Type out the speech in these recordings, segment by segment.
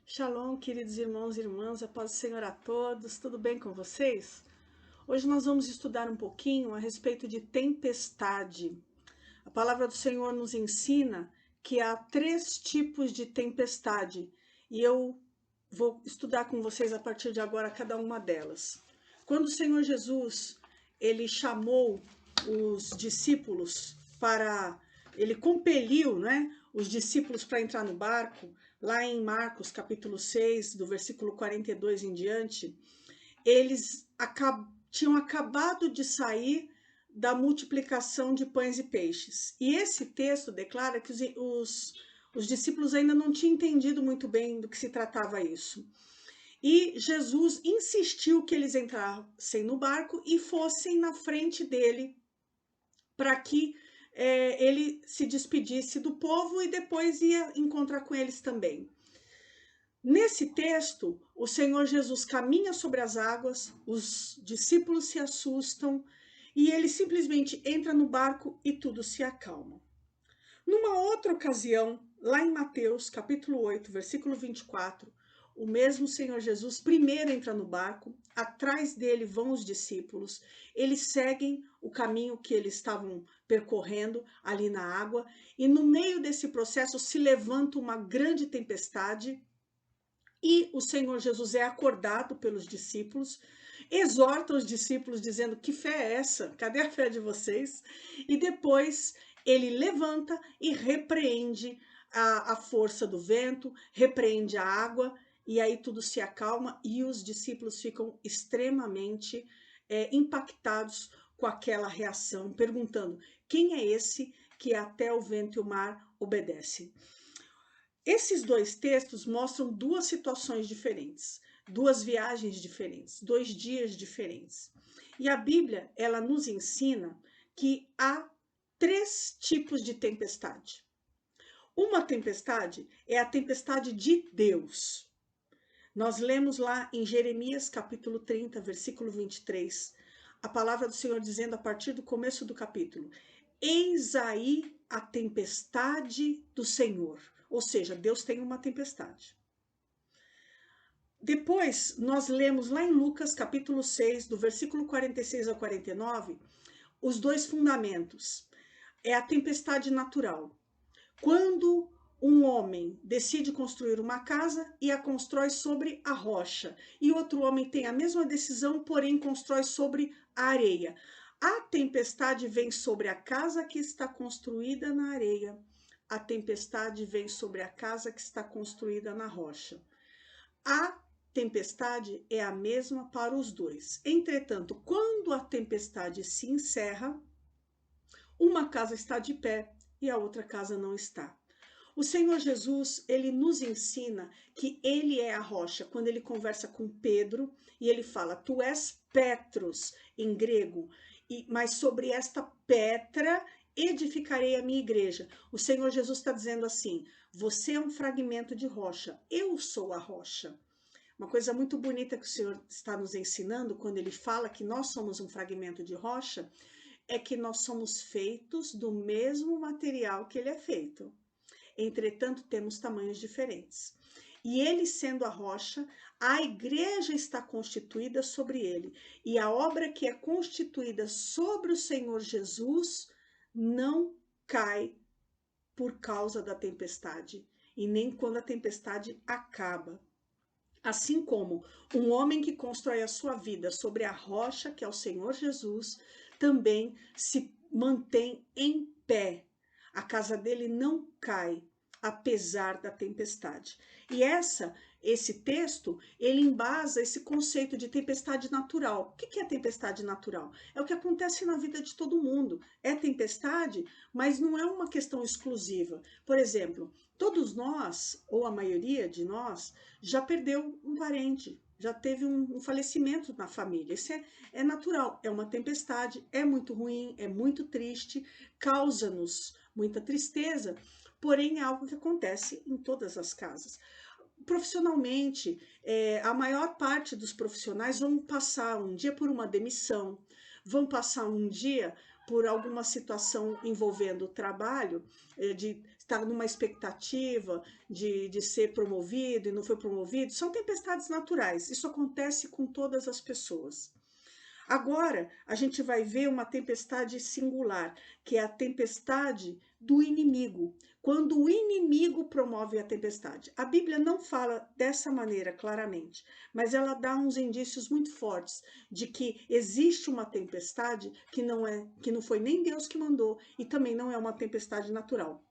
Shalom, queridos irmãos e irmãs, a paz do Senhor a todos, tudo bem com vocês? Hoje nós vamos estudar um pouquinho a respeito de tempestade. A palavra do Senhor nos ensina que há 3 tipos de tempestade e eu vou estudar com vocês a partir de agora cada uma delas. Quando o Senhor Jesus, ele chamou os discípulos ele compeliu, os discípulos para entrar no barco, lá em Marcos capítulo 6, do versículo 42 em diante, eles tinham acabado de sair da multiplicação de pães e peixes. E esse texto declara que os discípulos ainda não tinham entendido muito bem do que se tratava isso. E Jesus insistiu que eles entrassem no barco e fossem na frente dele para que ele se despedisse do povo e depois ia encontrar com eles também. Nesse texto, o Senhor Jesus caminha sobre as águas, os discípulos se assustam e ele simplesmente entra no barco e tudo se acalma. Numa outra ocasião, lá em Mateus, capítulo 8, versículo 24, o mesmo Senhor Jesus primeiro entra no barco, atrás dele vão os discípulos, eles seguem o caminho que eles estavam percorrendo ali na água, e no meio desse processo se levanta uma grande tempestade, e o Senhor Jesus é acordado pelos discípulos, exorta os discípulos dizendo: que fé é essa? Cadê a fé de vocês? E depois ele levanta e repreende a força do vento, repreende a água, e aí tudo se acalma e os discípulos ficam extremamente impactados com aquela reação, perguntando: quem é esse que até o vento e o mar obedecem? Esses 2 textos mostram 2 situações diferentes, 2 viagens diferentes, 2 dias diferentes. E a Bíblia, ela nos ensina que há 3 tipos de tempestade. Uma tempestade é a tempestade de Deus. Nós lemos lá em Jeremias capítulo 30, versículo 23, a palavra do Senhor dizendo a partir do começo do capítulo: eis aí a tempestade do Senhor. Ou seja, Deus tem uma tempestade. Depois, nós lemos lá em Lucas, capítulo 6, do versículo 46 ao 49, os 2 fundamentos. É a tempestade natural. Quando um homem decide construir uma casa e a constrói sobre a rocha, e outro homem tem a mesma decisão, porém constrói sobre a areia. A tempestade vem sobre a casa que está construída na areia. A tempestade vem sobre a casa que está construída na rocha. A tempestade é a mesma para os dois. Entretanto, quando a tempestade se encerra, uma casa está de pé e a outra casa não está. O Senhor Jesus, ele nos ensina que ele é a rocha. Quando ele conversa com Pedro e ele fala: tu és Petros, em grego, mas sobre esta pedra edificarei a minha igreja. O Senhor Jesus está dizendo assim: você é um fragmento de rocha, eu sou a rocha. Uma coisa muito bonita que o Senhor está nos ensinando quando ele fala que nós somos um fragmento de rocha, é que nós somos feitos do mesmo material que ele é feito. Entretanto, temos tamanhos diferentes. E ele sendo a rocha, a igreja está constituída sobre ele. E a obra que é constituída sobre o Senhor Jesus não cai por causa da tempestade, e nem quando a tempestade acaba. Assim como um homem que constrói a sua vida sobre a rocha, que é o Senhor Jesus, também se mantém em pé. A casa dele não cai, apesar da tempestade. E esse texto, ele embasa esse conceito de tempestade natural. O que é tempestade natural? É o que acontece na vida de todo mundo. É tempestade, mas não é uma questão exclusiva. Por exemplo, todos nós, ou a maioria de nós, já perdeu um parente, já teve um falecimento na família. Isso é natural, é uma tempestade, é muito ruim, é muito triste, causa-nos muita tristeza, porém é algo que acontece em todas as casas. Profissionalmente, a maior parte dos profissionais vão passar um dia por uma demissão, vão passar um dia por alguma situação envolvendo o trabalho, de está numa expectativa de ser promovido e não foi promovido, são tempestades naturais. Isso acontece com todas as pessoas. Agora, a gente vai ver uma tempestade singular, que é a tempestade do inimigo. Quando o inimigo promove a tempestade. A Bíblia não fala dessa maneira claramente, mas ela dá uns indícios muito fortes de que existe uma tempestade que não foi nem Deus que mandou e também não é uma tempestade natural.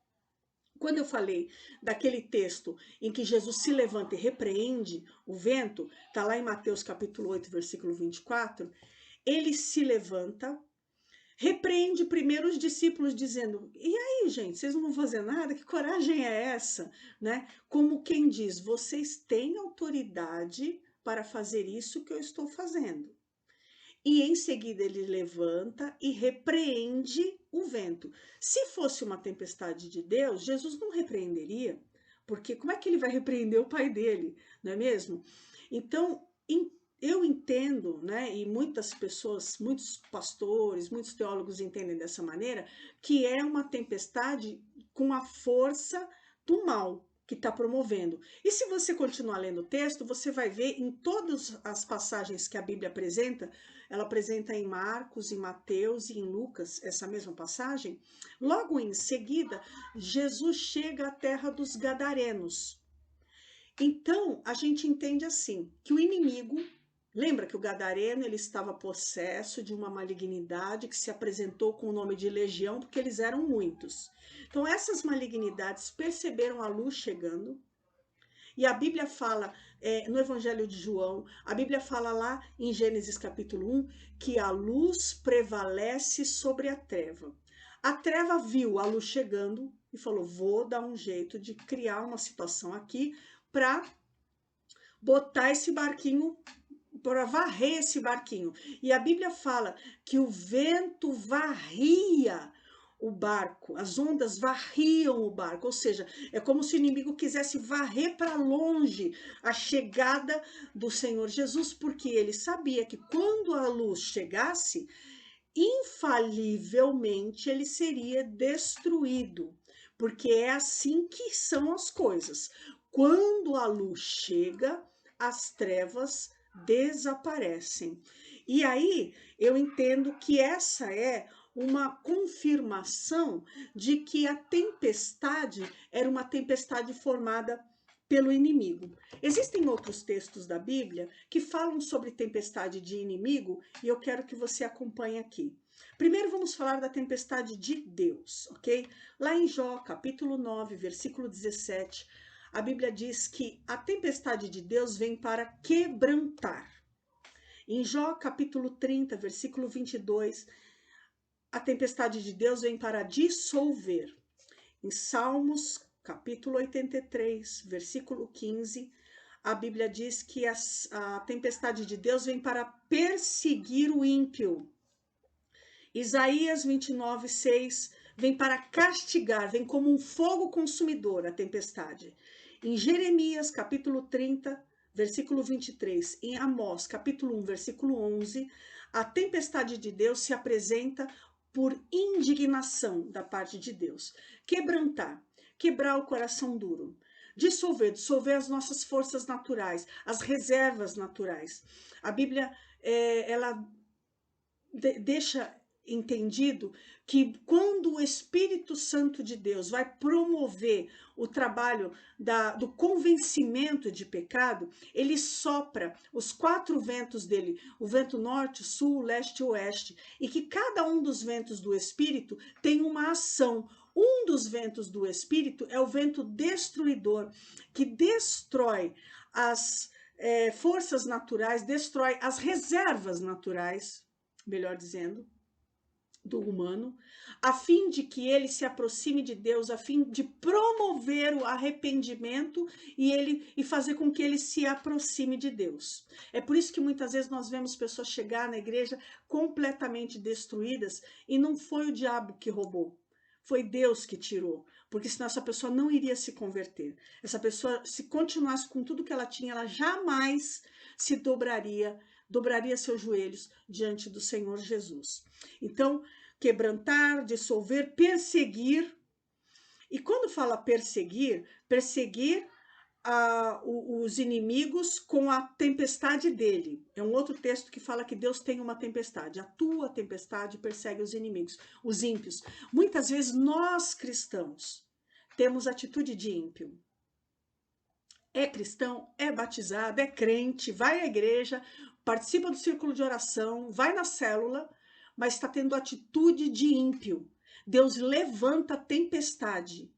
Quando eu falei daquele texto em que Jesus se levanta e repreende o vento, está lá em Mateus capítulo 8, versículo 24, ele se levanta, repreende primeiro os discípulos dizendo, e aí gente, vocês não vão fazer nada? Que coragem é essa? Né? Como quem diz, vocês têm autoridade para fazer isso que eu estou fazendo. E em seguida ele levanta e repreende o vento. Se fosse uma tempestade de Deus, Jesus não repreenderia, porque como é que ele vai repreender o pai dele, não é mesmo? Então, eu entendo, né, e muitas pessoas, muitos pastores, muitos teólogos entendem dessa maneira, que é uma tempestade com a força do mal que está promovendo. E se você continuar lendo o texto, você vai ver em todas as passagens que a Bíblia apresenta, ela apresenta em Marcos, em Mateus e em Lucas, essa mesma passagem, logo em seguida, Jesus chega à terra dos Gadarenos. Então, a gente entende assim, que o inimigo, lembra que o gadareno ele estava possesso de uma malignidade que se apresentou com o nome de legião, porque eles eram muitos. Então, essas malignidades perceberam a luz chegando, e a Bíblia fala, no Evangelho de João, a Bíblia fala lá em Gênesis capítulo 1, que a luz prevalece sobre a treva. A treva viu a luz chegando e falou, vou dar um jeito de criar uma situação aqui para botar esse barquinho, para varrer esse barquinho. E a Bíblia fala que o vento varria o barco, as ondas varriam o barco, ou seja, é como se o inimigo quisesse varrer para longe a chegada do Senhor Jesus, porque ele sabia que quando a luz chegasse, infalivelmente ele seria destruído, porque é assim que são as coisas. Quando a luz chega, as trevas desaparecem. E aí eu entendo que essa é uma confirmação de que a tempestade era uma tempestade formada pelo inimigo. Existem outros textos da Bíblia que falam sobre tempestade de inimigo e eu quero que você acompanhe aqui. Primeiro vamos falar da tempestade de Deus, ok? Lá em Jó, capítulo 9, versículo 17, a Bíblia diz que a tempestade de Deus vem para quebrantar. Em Jó, capítulo 30, versículo 22, a tempestade de Deus vem para dissolver. Em Salmos, capítulo 83, versículo 15, a Bíblia diz que a tempestade de Deus vem para perseguir o ímpio. Isaías 29, 6, vem para castigar, vem como um fogo consumidor a tempestade. Em Jeremias, capítulo 30, versículo 23, em Amós, capítulo 1, versículo 11, a tempestade de Deus se apresenta por indignação da parte de Deus. Quebrantar, quebrar o coração duro. Dissolver as nossas forças naturais, as reservas naturais. A Bíblia, ela deixa entendido que quando o Espírito Santo de Deus vai promover o trabalho do convencimento de pecado, ele sopra os 4 ventos dele, o vento norte, sul, leste e oeste, e que cada um dos ventos do Espírito tem uma ação. Um dos ventos do Espírito é o vento destruidor, que destrói as forças naturais, destrói as reservas naturais, melhor dizendo, do humano, a fim de que ele se aproxime de Deus, a fim de promover o arrependimento e fazer com que ele se aproxime de Deus. É por isso que muitas vezes nós vemos pessoas chegar na igreja completamente destruídas e não foi o diabo que roubou, foi Deus que tirou, porque senão essa pessoa não iria se converter. Essa pessoa, se continuasse com tudo que ela tinha, ela jamais se dobraria seus joelhos diante do Senhor Jesus. Então, quebrantar, dissolver, perseguir E quando fala perseguir, perseguir os inimigos com a tempestade dele. É um outro texto que fala que Deus tem uma tempestade. A tua tempestade persegue os inimigos, os ímpios. Muitas vezes nós cristãos temos atitude de ímpio. É cristão, é batizado, é crente, vai à igreja, participa do círculo de oração, vai na célula, mas está tendo atitude de ímpio. Deus levanta a tempestade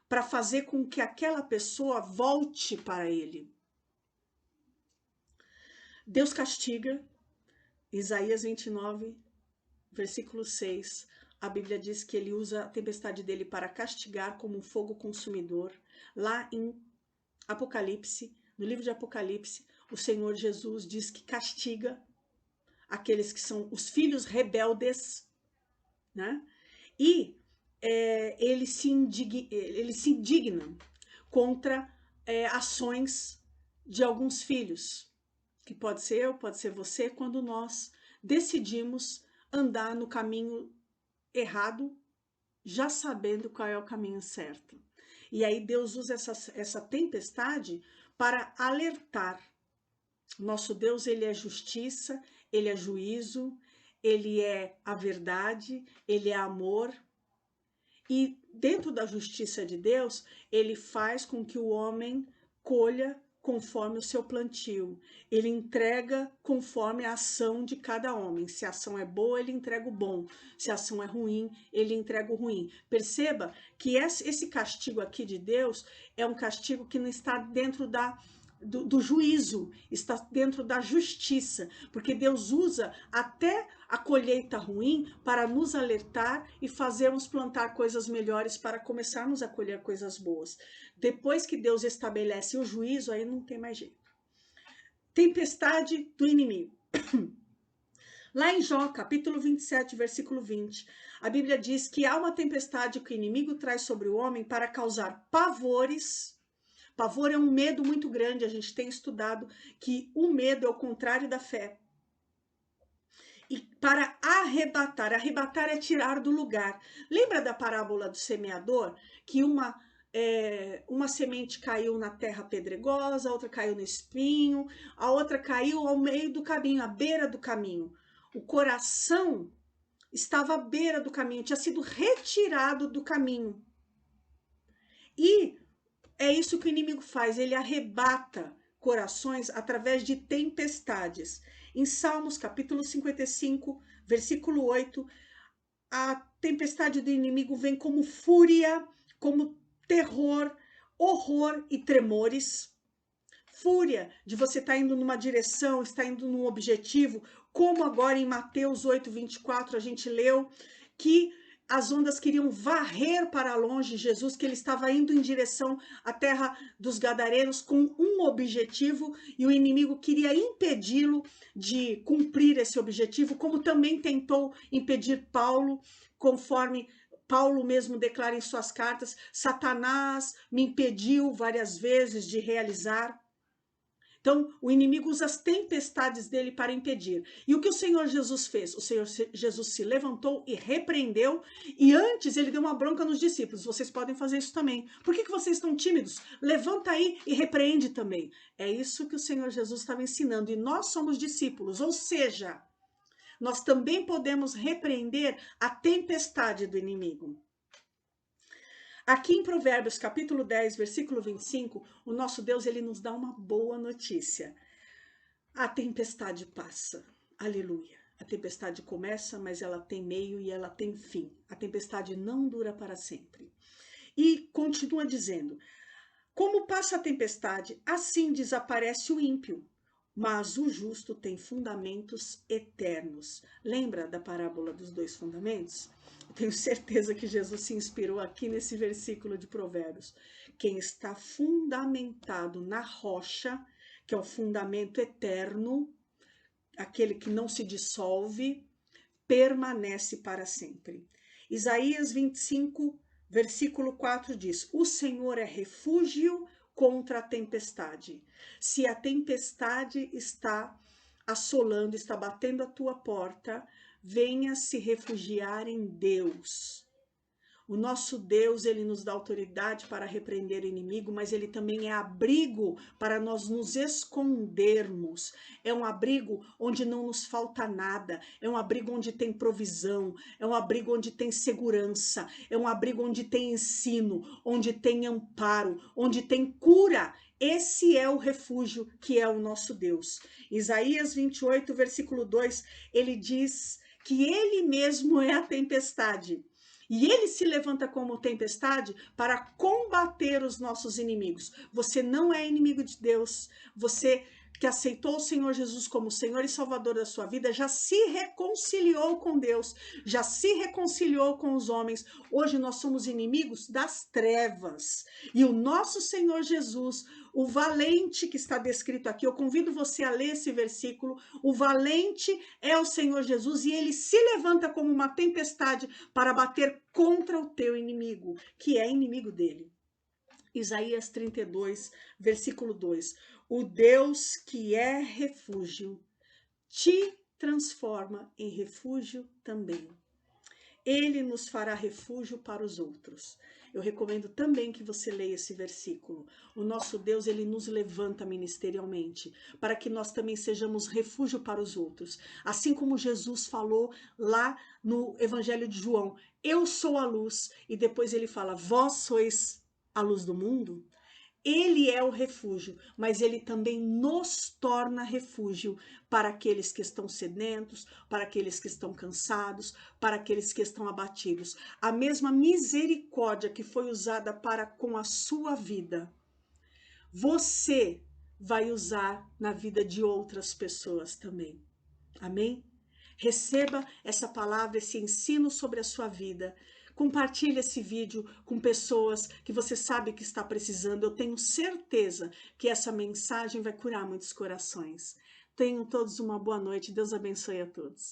para fazer com que aquela pessoa volte para ele. Deus castiga, Isaías 29, versículo 6, a Bíblia diz que ele usa a tempestade dele para castigar como um fogo consumidor. Lá em Apocalipse, no livro de Apocalipse, o Senhor Jesus diz que castiga aqueles que são os filhos rebeldes, né? E eles se indignam contra ações de alguns filhos, que pode ser eu, pode ser você, quando nós decidimos andar no caminho errado, já sabendo qual é o caminho certo. E aí Deus usa essa tempestade para alertar. Nosso Deus, ele é justiça, ele é juízo, ele é a verdade, ele é amor. E dentro da justiça de Deus, ele faz com que o homem colha conforme o seu plantio. Ele entrega conforme a ação de cada homem. Se a ação é boa, ele entrega o bom. Se a ação é ruim, ele entrega o ruim. Perceba que esse castigo aqui de Deus é um castigo que não está dentro do juízo, está dentro da justiça, porque Deus usa até a colheita ruim para nos alertar e fazermos plantar coisas melhores para começarmos a colher coisas boas. Depois que Deus estabelece o juízo, aí não tem mais jeito. Tempestade do inimigo. Lá em Jó, capítulo 27, versículo 20, a Bíblia diz que há uma tempestade que o inimigo traz sobre o homem para causar pavores. Pavor é um medo muito grande, a gente tem estudado que o medo é o contrário da fé. E para arrebatar é tirar do lugar. Lembra da parábola do semeador? Que uma semente caiu na terra pedregosa, a outra caiu no espinho, a outra caiu ao meio do caminho, à beira do caminho. O coração estava à beira do caminho, tinha sido retirado do caminho. E é isso que o inimigo faz, ele arrebata corações através de tempestades. Em Salmos, capítulo 55, versículo 8, a tempestade do inimigo vem como fúria, como terror, horror e tremores. Fúria de você estar indo numa direção, estar indo num objetivo, como agora em Mateus 8, 24, a gente leu que as ondas queriam varrer para longe Jesus, que ele estava indo em direção à terra dos Gadarenos com um objetivo e o inimigo queria impedi-lo de cumprir esse objetivo, como também tentou impedir Paulo, conforme Paulo mesmo declara em suas cartas: Satanás me impediu várias vezes de realizar. Então, o inimigo usa as tempestades dele para impedir. E o que o Senhor Jesus fez? O Senhor Jesus se levantou e repreendeu, e antes ele deu uma bronca nos discípulos. Vocês podem fazer isso também. Por que vocês estão tímidos? Levanta aí e repreende também. É isso que o Senhor Jesus estava ensinando, e nós somos discípulos, ou seja, nós também podemos repreender a tempestade do inimigo. Aqui em Provérbios, capítulo 10, versículo 25, o nosso Deus, ele nos dá uma boa notícia. A tempestade passa. Aleluia. A tempestade começa, mas ela tem meio e ela tem fim. A tempestade não dura para sempre. E continua dizendo: como passa a tempestade, assim desaparece o ímpio, mas o justo tem fundamentos eternos. Lembra da parábola dos dois fundamentos? Tenho certeza que Jesus se inspirou aqui nesse versículo de Provérbios. Quem está fundamentado na rocha, que é o fundamento eterno, aquele que não se dissolve, permanece para sempre. Isaías 25, versículo 4 diz: o Senhor é refúgio contra a tempestade. Se a tempestade está assolando, está batendo a tua porta, venha se refugiar em Deus. O nosso Deus, ele nos dá autoridade para repreender o inimigo, mas ele também é abrigo para nós nos escondermos. É um abrigo onde não nos falta nada, é um abrigo onde tem provisão, é um abrigo onde tem segurança, é um abrigo onde tem ensino, onde tem amparo, onde tem cura. Esse é o refúgio que é o nosso Deus. Isaías 28, versículo 2, ele diz que ele mesmo é a tempestade. E ele se levanta como tempestade para combater os nossos inimigos. Você não é inimigo de Deus. Você que aceitou o Senhor Jesus como Senhor e Salvador da sua vida, já se reconciliou com Deus, já se reconciliou com os homens. Hoje nós somos inimigos das trevas. E o nosso Senhor Jesus, o valente que está descrito aqui, eu convido você a ler esse versículo, o valente é o Senhor Jesus e ele se levanta como uma tempestade para bater contra o teu inimigo, que é inimigo dele. Isaías 32, versículo 2. O Deus que é refúgio te transforma em refúgio também. Ele nos fará refúgio para os outros. Eu recomendo também que você leia esse versículo. O nosso Deus, ele nos levanta ministerialmente, para que nós também sejamos refúgio para os outros. Assim como Jesus falou lá no Evangelho de João, eu sou a luz, e depois ele fala, vós sois a luz do mundo. Ele é o refúgio, mas ele também nos torna refúgio para aqueles que estão sedentos, para aqueles que estão cansados, para aqueles que estão abatidos. A mesma misericórdia que foi usada para com a sua vida, você vai usar na vida de outras pessoas também. Amém? Receba essa palavra, esse ensino sobre a sua vida. Compartilhe esse vídeo com pessoas que você sabe que está precisando. Eu tenho certeza que essa mensagem vai curar muitos corações. Tenham todos uma boa noite. Deus abençoe a todos.